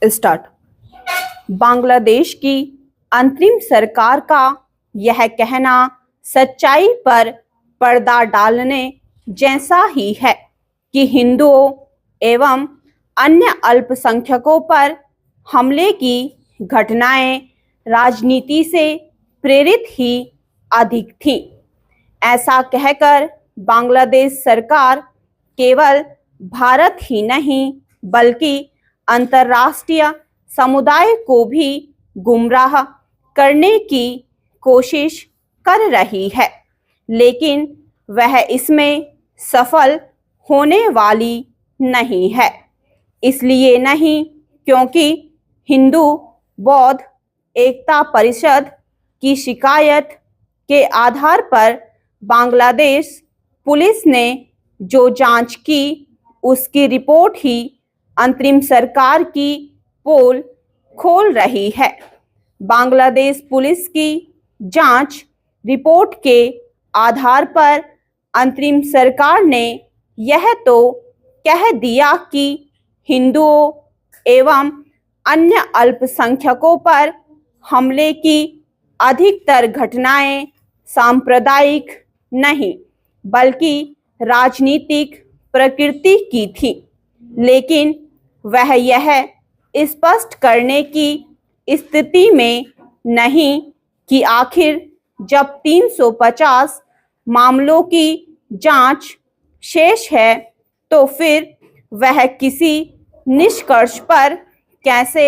Start. Bangladesh की अंतरिम सरकार का यह कहना सच्चाई पर पर्दा डालने जैसा ही है कि हिंदुओं एवं अन्य अल्पसंख्यकों पर हमले की घटनाएं राजनीति से प्रेरित ही अधिक थीं। ऐसा कहकर बांग्लादेश सरकार केवल भारत ही नहीं बल्कि अंतर्राष्ट्रीय समुदाय को भी गुमराह करने की कोशिश कर रही है, लेकिन वह इसमें सफल होने वाली नहीं है। इसलिए नहीं क्योंकि हिंदू बौद्ध एकता परिषद की शिकायत के आधार पर बांग्लादेश पुलिस ने जो जांच की उसकी रिपोर्ट ही अंतरिम सरकार की पोल खोल रही है। बांग्लादेश पुलिस की जांच रिपोर्ट के आधार पर अंतरिम सरकार ने यह तो कह दिया कि हिंदुओं एवं अन्य अल्पसंख्यकों पर हमले की अधिकतर घटनाएं सांप्रदायिक नहीं बल्कि राजनीतिक प्रकृति की थी, लेकिन वह यह स्पष्ट करने की स्थिति में नहीं कि आखिर जब 350 मामलों की जांच शेष है तो फिर वह किसी निष्कर्ष पर कैसे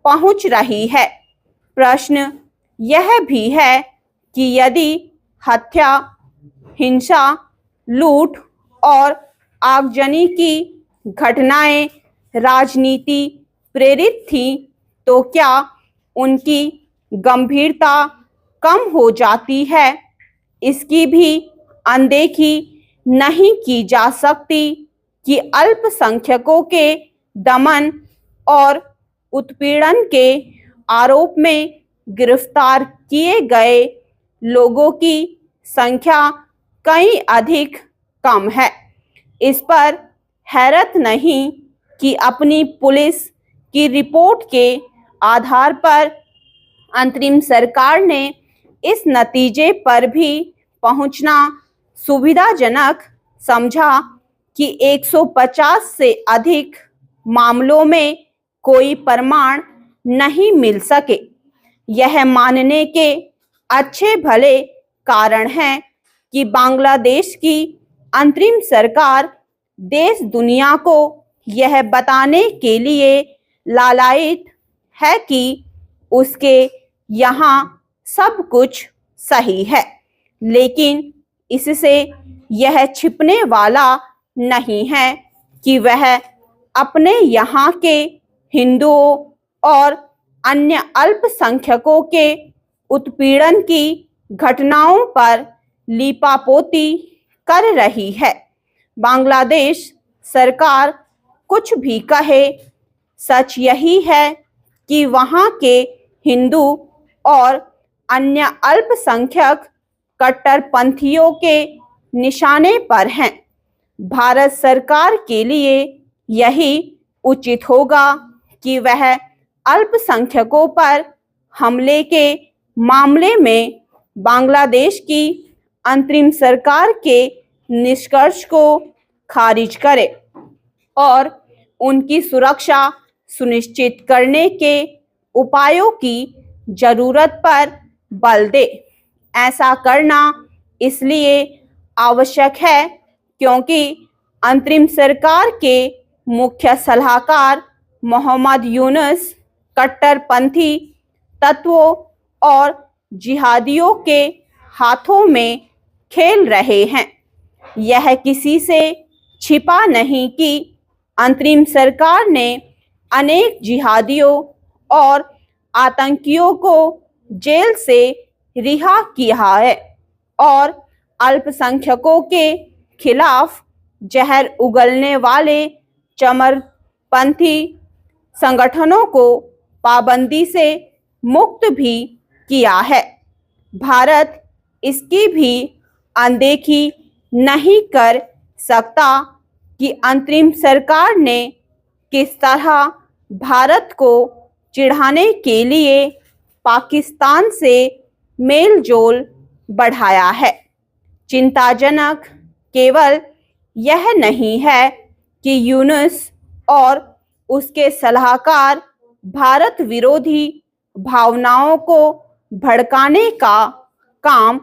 पहुंच रही है। प्रश्न यह भी है कि यदि हत्या, हिंसा, लूट और आगजनी की घटनाएं राजनीति प्रेरित थी तो क्या उनकी गंभीरता कम हो जाती है? इसकी भी अनदेखी नहीं की जा सकती कि अल्पसंख्यकों के दमन और उत्पीड़न के आरोप में गिरफ्तार किए गए लोगों की संख्या कहीं अधिक कम है। इस पर हैरत नहीं कि अपनी पुलिस की रिपोर्ट के आधार पर अंतरिम सरकार ने इस नतीजे पर भी पहुंचना सुविधाजनक समझा कि 150 से अधिक मामलों में कोई प्रमाण नहीं मिल सके। यह मानने के अच्छे भले कारण हैं कि बांग्लादेश की अंतरिम सरकार देश दुनिया को यह बताने के लिए लालायित है कि उसके यहाँ सब कुछ सही है, लेकिन इससे यह छिपने वाला नहीं है कि वह अपने यहाँ के हिंदुओं और अन्य अल्पसंख्यकों के उत्पीड़न की घटनाओं पर लीपापोती कर रही है। बांग्लादेश सरकार कुछ भी कहे, सच यही है कि वहाँ के हिंदू और अन्य अल्पसंख्यक कट्टरपंथियों के निशाने पर हैं। भारत सरकार के लिए यही उचित होगा कि वह अल्पसंख्यकों पर हमले के मामले में बांग्लादेश की अंतरिम सरकार के निष्कर्ष को खारिज करे और उनकी सुरक्षा सुनिश्चित करने के उपायों की जरूरत पर बल दे। ऐसा करना इसलिए आवश्यक है क्योंकि अंतरिम सरकार के मुख्य सलाहकार मोहम्मद यूनुस कट्टरपंथी तत्वों और जिहादियों के हाथों में खेल रहे हैं। यह किसी से छिपा नहीं कि अंतरिम सरकार ने अनेक जिहादियों और आतंकियों को जेल से रिहा किया है और अल्पसंख्यकों के खिलाफ जहर उगलने वाले चरमपंथी संगठनों को पाबंदी से मुक्त भी किया है। भारत इसकी भी अनदेखी नहीं कर सकता कि अंतरिम सरकार ने किस तरह भारत को चिढ़ाने के लिए पाकिस्तान से मेलजोल बढ़ाया है। चिंताजनक केवल यह नहीं है कि यूनुस और उसके सलाहकार भारत विरोधी भावनाओं को भड़काने का काम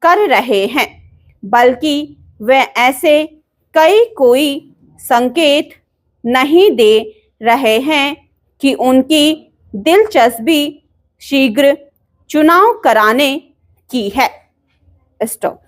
कर रहे हैं, बल्कि वे ऐसे कोई संकेत नहीं दे रहे हैं कि उनकी दिलचस्पी शीघ्र चुनाव कराने की है। स्टॉप।